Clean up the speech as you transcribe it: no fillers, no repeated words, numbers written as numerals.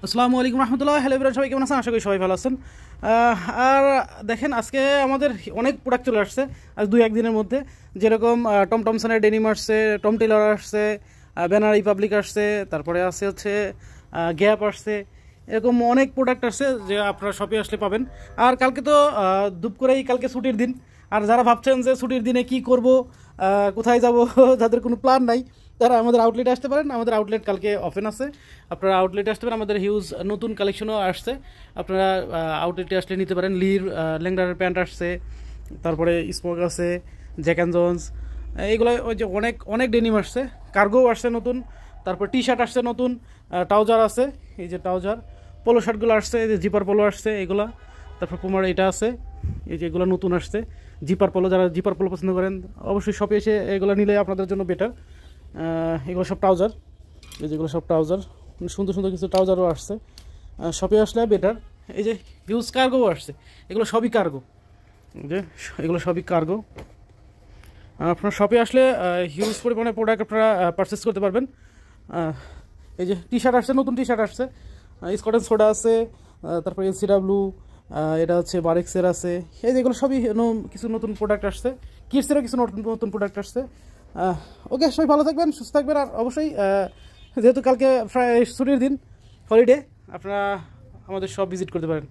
আসসালামু আলাইকুম রহমতুল্লাহ। Hello everyone, সবাই কেমন আছেন? আশা করি সবাই ভালো আছেন। আর দেখেন, আজকে আমাদের অনেক প্রোডাক্ট চলে আসছে আজ দুই একদিনের মধ্যে। যেরকম টম টমসনের ডেনিম আসছে, টম টেলর আসছে, ব্যানার রিপাবলিক আসছে, তারপরে আছে হচ্ছে গ্যাপ আসছে। এরকম অনেক প্রোডাক্ট আসছে যে আপনারা শপে আসলে পাবেন। আর কালকে তো দুপ করেই কালকে ছুটির দিন। আর যারা ভাবছেন যে ছুটির দিনে কি করব, কোথায় যাব, যাদের কোনো প্ল্যান নাই, তারা আমাদের আউটলেটে আসতে পারেন। আমাদের আউটলেট কালকে ওপেন আছে, আপনারা আউটলেটে আসতে পারেন। আমাদের হিউজ নতুন কালেকশনও আসছে, আপনারা আউটলেটে আসলে নিতে পারেন। লির ল্যাংডারের প্যান্ট আসছে, তারপরে স্মোক আছে, জ্যাক অ্যান্ড জোন্স, এইগুলো ওই যে অনেক অনেক ডেনিম আসছে, কার্গো আসছে নতুন, তারপর টি শার্ট আসছে নতুন, ট্রাউজার আছে, এই যে ট্রাউজার, পোলো শার্টগুলো আসছে, এই যে জিপার পোলো আসছে এগুলা, তারপর পুমার এটা আছে, এই যে এগুলো নতুন আসছে জিপার পোলো। যারা জিপার পোলো পছন্দ করেন অবশ্যই শপে এসে এগুলো নিলে আপনাদের জন্য বেটার। এগুলো সব ট্রাউজার, এই যেগুলো সব ট্রাউজার, সুন্দর সুন্দর কিছু ট্রাউজারও আসছে, শপে আসলে বেটার। এই যে হিউজ কার্গোও আসছে, এগুলো সবই কার্গো, যে এগুলো সবই কার্গো। আপনার শপে আসলে হিউজ পরিমাণে প্রোডাক্ট আপনারা পারচেস করতে পারবেন। এই যে টি শার্ট আসছে, নতুন টি শার্ট আসছে, স্কটেন সোডা আছে, তারপর এনসিডাব্লিউ, এটা হচ্ছে বারেক্সের আছে। এই যেগুলো সবই কিছু নতুন প্রোডাক্ট আসছে, কিডসেরও কিছু নতুন নতুন প্রোডাক্ট আসছে। ওকে, সবাই ভালো থাকবেন, সুস্থ থাকবেন। আর অবশ্যই যেহেতু কালকে ছুটির দিন, হলিডে, আপনারা আমাদের শপ ভিজিট করতে পারেন।